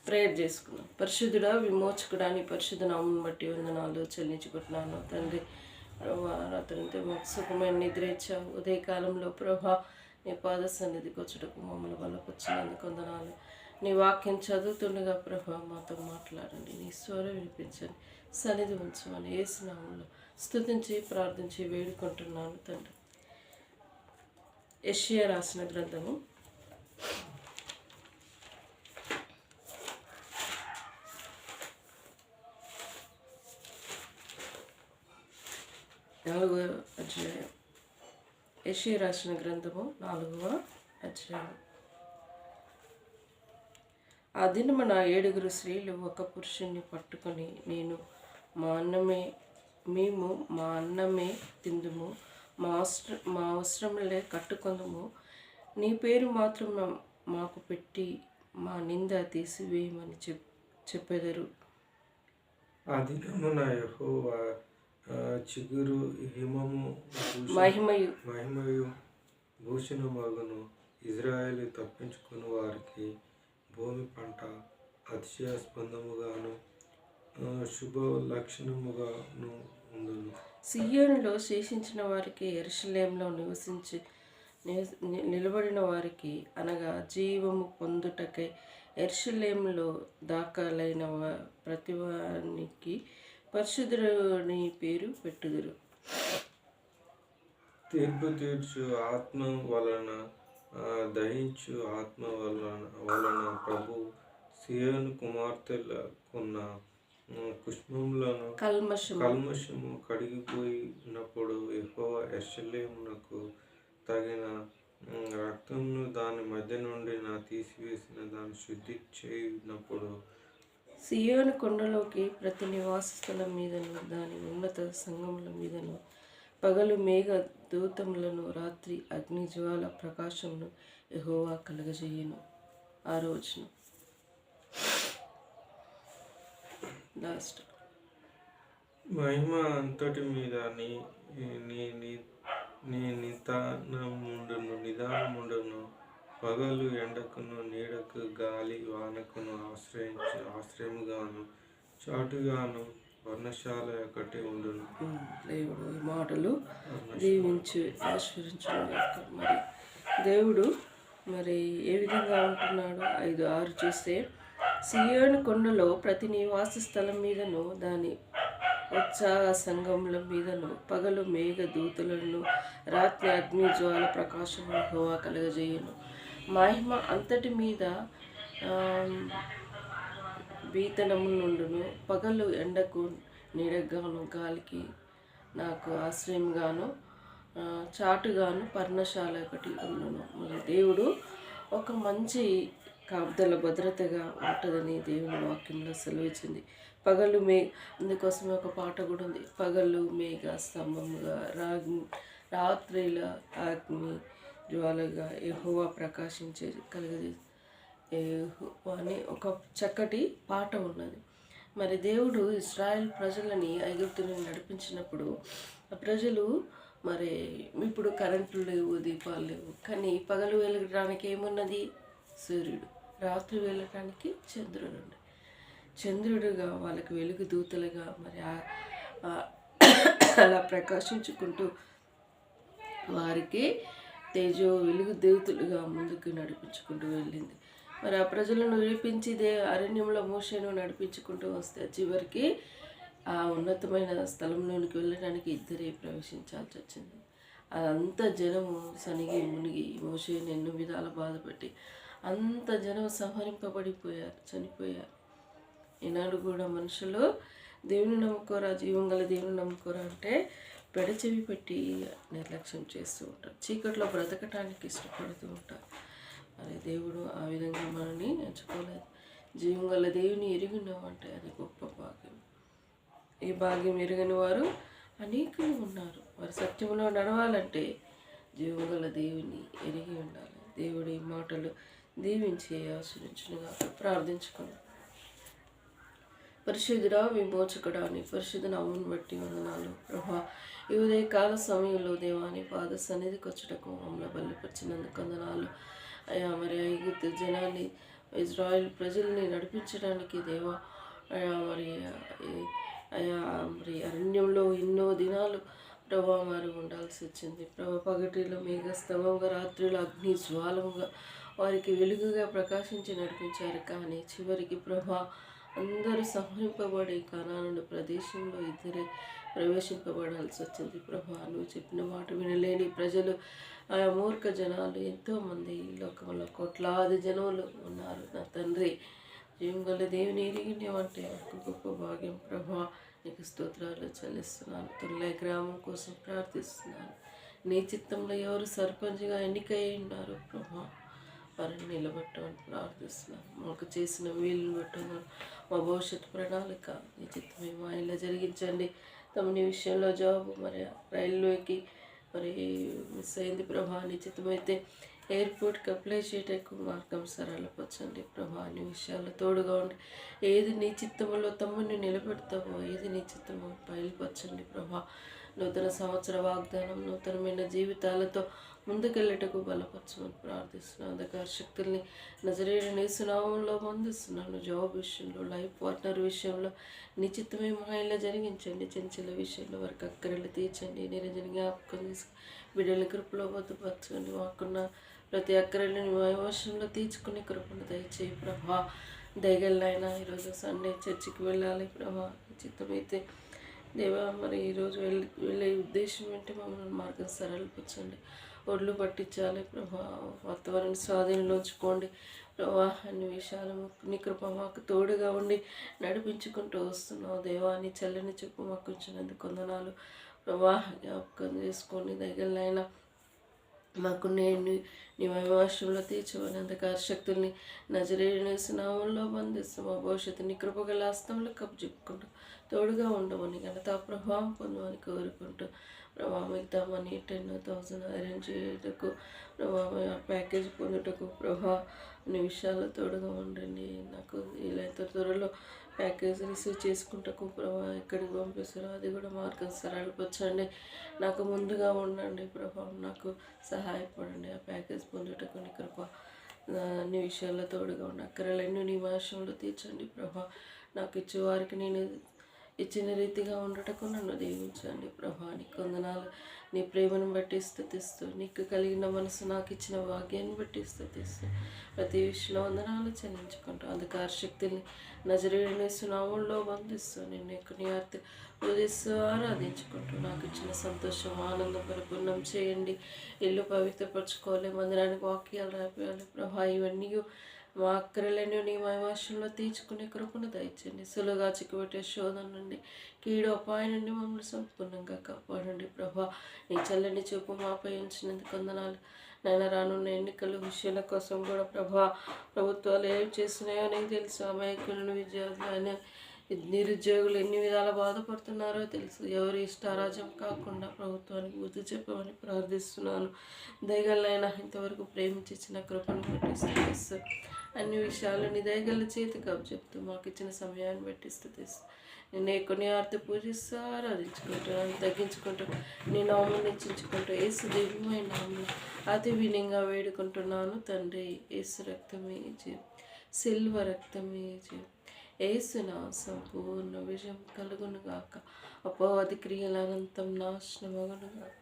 Prayer చేసుకున్నాం. పరిశుద్ధుడా, విమోచకుడా, నీ పరిశుద్ధ నామం బట్టి వందనాలు చెల్లించుకుంటున్నాను తండ్రి. రాత్రంతా మాకు సుఖమైన నిద్ర ఇచ్చావు. ఉదయకాలంలో ప్రభా నీ పాద సన్నిధికి వచ్చుటకు మమ్మల్ని బలపరిచినందుకు వందనాలు. నీ వాక్యం చదువుతుండగా ప్రభా మాతో మాట్లాడండి, నీ స్వరం వినిపించండి, సన్నిధి ఉంచమని యేసు నామములో స్తుతించి ప్రార్థించి వేడుకుంటున్నాను తండ్రి. యెషయా రాసిన గ్రంథము 4వ అధ్యాయం. యెషయా రాసిన గ్రంథము 4వ అధ్యాయం. ఆ దినమున 7 స్త్రీలు ఒక పురుషుణ్ణి పట్టుకొని, మేము మా అన్నమే తిందుము, మా అవసరములే కట్టుకొందుము, నీ పేరు మాత్రం మాకు పెట్టి మా నింద తీసివేయమని చెప్పెదరు. ఆ దినమున యెహోవా చిగురు హిమము మహిమయు భూషణమగును. ఇజ్రాయేలు తప్పించుకుని వారికి భూమి పంట అతిశయాస్పదముగాను శుభ లక్షణముగాను ఉండును. సియోనులో శేషించిన వారికి, యెరూషలేములో నిలబడిన వారికి, అనగా జీవము పొందుటకై యెరూషలేములో దాఖలైన ప్రతివానికి పరిశుద్ధుని పేరు పెట్టుదురు. తీర్పు తీర్చు ఆత్మ వలన దహించు ఆత్మ వలన ప్రభు సియోను కుమార్తెలకున్న కల్మషము కడిగిపోయినప్పుడు యెహోవా యెరూషలేమునకు తగిన రక్తమును దాని మధ్య నుండి తీసివేసిన దాన్ని శుద్ధి చేయునప్పుడు సియోను కొండలోకి ప్రతి నివాస స్థలం మీదను దాని ఉన్నత సంఘముల మీదను పగలు మేఘ దూతములను, రాత్రి అగ్ని జ్వాల ప్రకాశమును యెహోవా కలుగజేయును. ఆ రోజున మహిమ అంతటి మీద నీ నిదానముండును. పగలు ఎండకును నీడకు గాలి వానకును ఆశ్రయముగాను చాటుగాను వర్ణశాల ఒకటి ఉండును. దేవుడు ఈ మాటలు దీవించి ఆశీర్వదించు. మరి దేవుడు మరి ఏ విధంగా ఉంటున్నాడు? 5:6 చూస్తే, సియోను కొండలో ప్రతి నివాస స్థలం మీదను దాని ఉత్సాహ సంఘముల మీదను పగలు మేఘ దూతలను, రాత్రి అగ్ని జ్వాల ప్రకాశము యెహోవా కలుగజేయును. మహిమ అంతటి మీద వీతనము నుండును. పగలు ఎండకు నీడగాను గాలికి నాకు ఆశ్రయంగాను చాటుగాను పర్ణశాల ఒకటి ఉండును. మరి దేవుడు ఒక మంచి కాపుదల భద్రతగా ఉంటుందని దేవుని వాక్యంలో సెలవిచ్చింది. పగలు అందుకోసమే ఒక పాట కూడా ఉంది. పగలు మేఘ స్తంభముగా రాత్రిల అగ్ని జ్వాలగా యెహోవా ప్రకాశించే కలిగేది అని ఒక చక్కటి పాట ఉన్నది. మరి దేవుడు ఇశ్రాయేల్ ప్రజలని ఐగుప్తు నుండి నడిపించినప్పుడు ఆ ప్రజలు మరి ఇప్పుడు కరెంట్లు లేవు, దీపాలు లేవు, కానీ పగలు వెలగడానికి ఏమున్నది? సూర్యుడు. రాత్రి వెళ్ళటానికి చంద్రుడుగా వాళ్ళకి వెలుగు దూతలుగా మరి అలా ప్రకాశించుకుంటూ వారికి తేజో వెలుగు దేవతలుగా ముందుకు నడిపించుకుంటూ వెళ్ళింది. మరి ఆ ప్రజలను విడిపించి అరణ్యంలో మోషేను నడిపించుకుంటూ వస్తే చివరికి ఆ ఉన్నతమైన స్థలంలోనికి వెళ్ళడానికి ఇద్దరే ప్రవేశించాల్సి వచ్చింది. అంత జనము సనిగి మునిగి మోషేను ఎన్నో విధాల బాధపెట్టి అంత జనం సంహరింపబడిపోయారు, చనిపోయారు. ఈనాడు కూడా మనుషులు దేవుని నమ్ముకోరా, జీవం గల దేవుని నమ్ముకోరా అంటే పెడచెవి పెట్టి నిర్లక్ష్యం చేస్తూ ఉంటారు. చీకట్లో బ్రతకటానికి ఇష్టపడుతూ ఉంటారు. మరి దేవుడు ఆ విధంగా మనల్ని ఎంచుకోలేదు. జీవం గల దేవుని ఎరిగినాం అంటే అది గొప్ప భాగ్యం. ఈ భాగ్యం ఎరగని వారు అనేకులు ఉన్నారు. వారు సత్యంలో నడవాలంటే జీవం గల దేవుని ఎరిగి ఉండాలి. దేవుడు ఈ మాటలు దీవించి ఆశ్రయించునుగా ప్రార్థించుకున్నాం. పరిశుద్ధుడా, విమోచకుడా, నీ పరిశుద్ధ నామమును బట్టి వందనాలు ప్రభా. ఈ ఉదయకాల సమయంలో దేవాని పాద సన్నిధికి వచ్చుటకు మమ్మల్ని బలపరిచినందుకు వందనాలు అయ్యా. మరి ఐగుప్తు జనాన్ని ఇజ్రాయెల్ ప్రజల్ని నడిపించడానికి దేవా అయా మరి అయా మరి అరణ్యంలో ఎన్నో దినాలు ప్రభా వారు ఉండాల్సి వచ్చింది. ప్రభా పగటిలో మేఘస్తంభంగా, రాత్రిలో అగ్ని జ్వాలముగా వారికి వెలుగుగా ప్రకాశించి నడిపించారు. కానీ చివరికి ప్రభా అందరూ సంహరింపబడి కనాను ప్రదేశంలో ఇద్దరే ప్రవేశింపబడాల్సి వచ్చింది. ప్రభా నువ్వు చెప్పిన మాట వినలేని ప్రజలు, ఆయా మూర్ఖ జనాలు ఎంతోమంది ఈ లోకంలో కోట్లాది జనులు ఉన్నారు. నా తండ్రి, జీవంగల దేవుని ఎరిగినవంటే ఒక గొప్ప భాగ్యం. ప్రభా నీకు స్తోత్రాలు చెల్లిస్తున్నాను. తొలై గ్రామం కోసం ప్రార్థిస్తున్నాను. నీ చిత్తంలో ఎవరు సర్పంచ్గా ఎన్నికై ఉన్నారు ప్రభా, వారిని నిలబెట్టమని ప్రార్థిస్తున్నాను. మాకు చేసిన వీలుని బట్టున్నాను. మా భవిష్యత్తు ప్రణాళిక నీ చిత్తమే మా ఇలా జరిగించండి. తమని విషయంలో జాబ్ మరి రైల్వేకి మరి మిస్ అయింది ప్రభా, నీ చిత్తమైతే ఎయిర్పోర్ట్కి అప్లై చేయటకు మార్గం సరళపరచండి ప్రభా. అన్ని విషయాల్లో తోడుగా ఉండి ఏది నీ చిత్తములో తమ్ముని నిలబెడతావో, ఏది నీ చిత్తమో బయలుపరచండి ప్రభా. నూతన సంవత్సర వాగ్దానం, నూతనమైన జీవితాలతో ముందుకెళ్ళటకు బలపరచమని ప్రార్థిస్తున్నాను. అంధకార శక్తుల్ని నజరేయుడైన యేసు నామములో బంధిస్తున్నాను. జాబ్ విషయంలో, లైఫ్ పార్ట్నర్ విషయంలో నిశ్చితమే మాయలా జరిగించండి. చెంచల విషయంలో వారికి అక్కరలు తీర్చండి. నిరంజన జ్ఞాపకం తీసుకు బిడ్డల కృపలో భద్రపరచండి. మాకున్న ప్రతి అక్కరలను వశంలో తీర్చుకునే కృపను దయచేయి ప్రభా. దయగలనైనా ఈరోజు సండే చర్చికి వెళ్ళాలి ప్రభా. చిత్తమైతే దేవా మరి ఈరోజు వెళ్ళే ఉద్దేశం ఏంటి? మమ్మల్ని మార్గం సరళపరచండి. ఒడ్లు పట్టించాలి ప్రభా. వాతావరణాన్ని స్వాధీనంలో ఉంచుకోండి ప్రభా. అన్ని విషయాలు నీ కృప మాకు తోడుగా ఉండి నడిపించుకుంటూ వస్తున్నావు దేవా. నీ చల్లని చెప్పు మాకు ఉంచినందుకు వందనాలు ప్రభా. జ్ఞాపకం చేసుకోండి దయగలనైనా మాకు నేను నీ మహిమాశ్రంలో తీర్చమని అంధకార శక్తుల్ని నజరేయుడైన యేసు నామములో బంధిస్తాం. మా భవిష్యత్తు నీ కృపగల హస్తంలో కప్పుచెప్పుకుంటూ తోడుగా ఉండమని ఘనతా ప్రభావం పొందమని కోరుకుంటూ ప్రభావ మిగతా మనీ 10,000 అరేంజ్ చేయటకు ప్రభావ ప్యాకేజ్ పొందుటకు ప్రభా అన్ని విషయాల్లో తోడుగా ఉండండి. నాకు వీలైతే త్వరలో ప్యాకేజ్ రిసీవ్ చేసుకుంటకు ప్రభా ఎక్కడికి పంపిస్తారో అది కూడా మార్గం సరళపరచండి. నాకు ముందుగా ఉండండి ప్రభా. నాకు సహాయపడండి. ఆ ప్యాకేజ్ పొందుటకు నీ కృప అన్ని విషయాల్లో తోడుగా ఉండి అక్కరలన్నీ నీ భాషలో తీర్చండి ప్రభా. నాకు ఇచ్చేవారికి నేను ఇచ్చిన రీతిగా ఉండటకు నన్ను దీవించండి ప్రభా. నీకు వందనాలు. నీ ప్రేమను బట్టి స్తుతిస్తూ, నీకు కలిగిన మనసు నాకు ఇచ్చిన భాగ్యాన్ని బట్టి స్తుతిస్తూ ప్రతి విషయంలో వందనాలు చెల్లించుకుంటూ అంధకార శక్తుల్ని నజరేయుడైన యేసు నామములో బంధిస్తూ నిన్ను నీ ఉదయిస్తూ ఆరాధించుకుంటూ నాకు ఇచ్చిన సంతోషం ఆనందం పరిపూర్ణం చేయండి. ఇల్లు పవిత్రపరచుకోవాలి, మందిరానికి వాక్యాలు రాపియాలి ప్రభా. ఇవన్నీ మా అక్కరలను నీ మహిమాశంలో తీర్చుకునే కృపను దయచండి. సులువుగా చిక్కుబెట్టే శోధన నుండి, కీడు అపాయం నుండి మమ్మల్ని సంపూర్ణంగా కాపాడండి ప్రభా. నీ చల్లని చూపు మాపై ఉంచినందుకు వందనాలు నాయన. రానున్న ఎన్నికల విషయాల కోసం కూడా ప్రభా ప్రభుత్వాలు ఏం చేస్తున్నాయో నీకు తెలుసు. అమాయకులను విద్యార్థులు నిరుద్యోగులు ఎన్ని విధాల బాధపడుతున్నారో తెలుసు. ఎవరి ఇష్టారాజ్యం కాకుండా ప్రభుత్వానికి బుద్ధి చెప్పమని ప్రార్థిస్తున్నాను. దయగలనైనా ఇంతవరకు ప్రేమించిన కృపను బట్టి స్తుతిస్తూ అన్ని విషయాలు నీ దయగల చేతికి అప్పచెప్తూ మాకు ఇచ్చిన సమయాన్ని బట్టి స్తుతిస్తూ నేను కొన్ని ఆర్తి పూజిస్తూ ఆరాధించుకుంటున్నాను, తగ్గించుకుంటూ నీ నామం నిశ్చించుకుంటూ యేసు దివ్యమైన నామం అతి వినయంగా వేడుకుంటున్నాను తండ్రి. యేసు రక్తమే జీవం, సిల్వ రక్తమే జీవం. యేసున సంపూర్ణ విజయం కలుగునుగాక. అపవాది క్రియల అనంతం నాశనమగునుగాక.